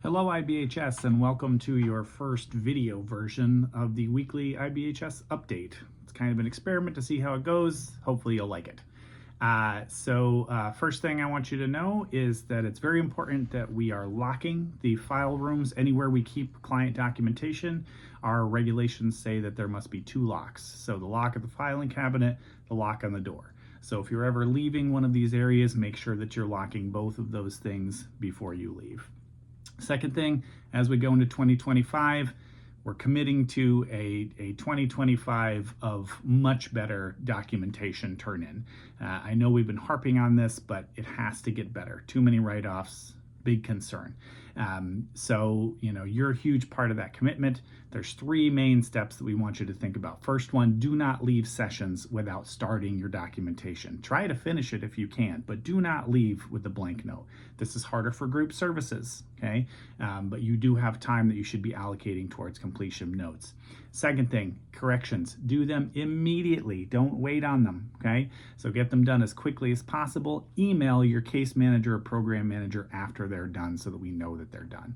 Hello IBHS, and welcome to your first video version of the weekly IBHS update. It's kind of an experiment to see how it goes. Hopefully you'll like it. First thing I want you to know is that it's very important that we are locking the file rooms anywhere we keep client documentation. Our regulations say that there must be 2 locks. So the lock of the filing cabinet, the lock on the door. So if you're ever leaving one of these areas, make sure that you're locking both of those things before you leave. Second thing, as we go into 2025, we're committing to a 2025 of much better documentation turn-in. I know we've been harping on this, but it has to get better. Too many write-offs, big concern. You're a huge part of that commitment. There's 3 main steps that we want you to think about. First one, do not leave sessions without starting your documentation. Try to finish it if you can, but do not leave with a blank note. This is harder for group services, okay? But you do have time that you should be allocating towards completion notes. Second thing, corrections. Do them immediately. Don't wait on them, okay? So get them done as quickly as possible. Email your case manager or program manager after they're done so that we know that they're done.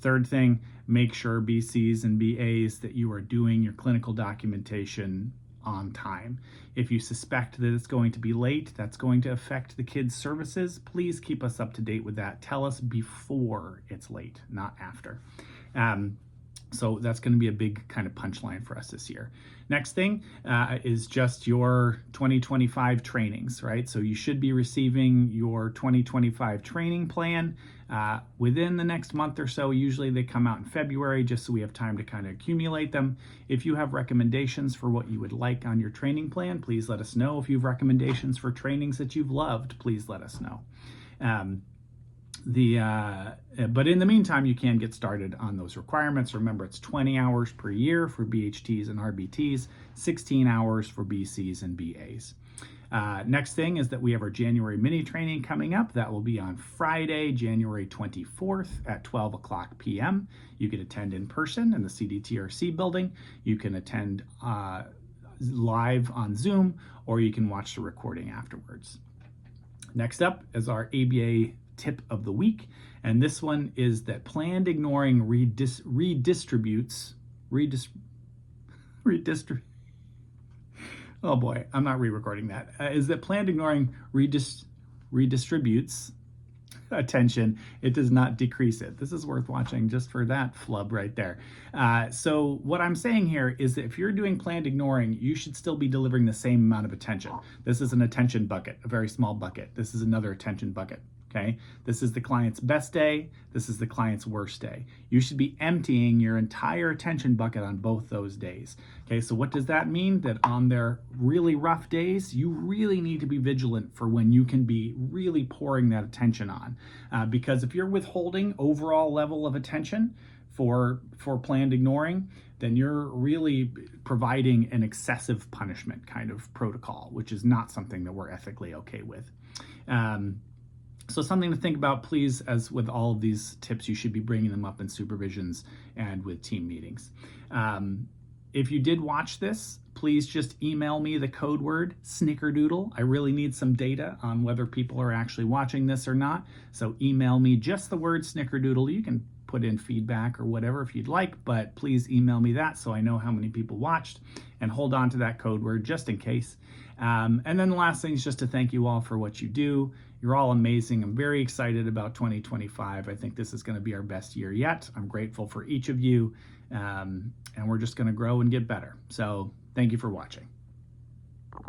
Third thing, make sure BCs and BAs that you are doing your clinical documentation on time. If you suspect that it's going to be late, that's going to affect the kids' services, please keep us up to date with that. Tell us before it's late, not after. So that's going to be a big kind of punchline for us this year. Next thing is just your 2025 trainings, right? So you should be receiving your 2025 training plan within the next month or so. Usually they come out in February, just so we have time to kind of accumulate them. If you have recommendations for what you would like on your training plan, please let us know. If you have recommendations for trainings that you've loved, please let us know. But in the meantime, you can get started on those requirements. Remember, it's 20 hours per year for BHTs and RBTs, 16 hours for BCs and BAs. Next thing is that we have our January mini training coming up. That will be on Friday, January 24th at 12 o'clock p.m. You can attend in person in the CDTRC building. You can attend live on Zoom, or you can watch the recording afterwards. Next up is our ABA tip of the week, and this one is that planned ignoring oh boy, I'm not re-recording that. Is that planned ignoring redistributes attention. It does not decrease it. This is worth watching just for that flub right there. So what I'm saying here is that if you're doing planned ignoring, you should still be delivering the same amount of attention. This is an attention bucket, a very small bucket. This is another attention bucket. Okay, this is the client's best day. This is the client's worst day. You should be emptying your entire attention bucket on both those days. Okay, so what does that mean? That on their really rough days, you really need to be vigilant for when you can be really pouring that attention on. Because if you're withholding overall level of attention for planned ignoring, then you're really providing an excessive punishment kind of protocol, which is not something that we're ethically okay with. So something to think about, please, as with all of these tips, you should be bringing them up in supervisions and with team meetings. If you did watch this, please just email me the code word snickerdoodle. I really need some data on whether people are actually watching this or not. So email me just the word snickerdoodle. You can put in feedback or whatever if you'd like, but please email me that so I know how many people watched, and hold on to that code word just in case. And then the last thing is just to thank you all for what you do. You're all amazing. I'm very excited about 2025. I think this is going to be our best year yet. I'm grateful for each of you, and we're just going to grow and get better. So thank you for watching.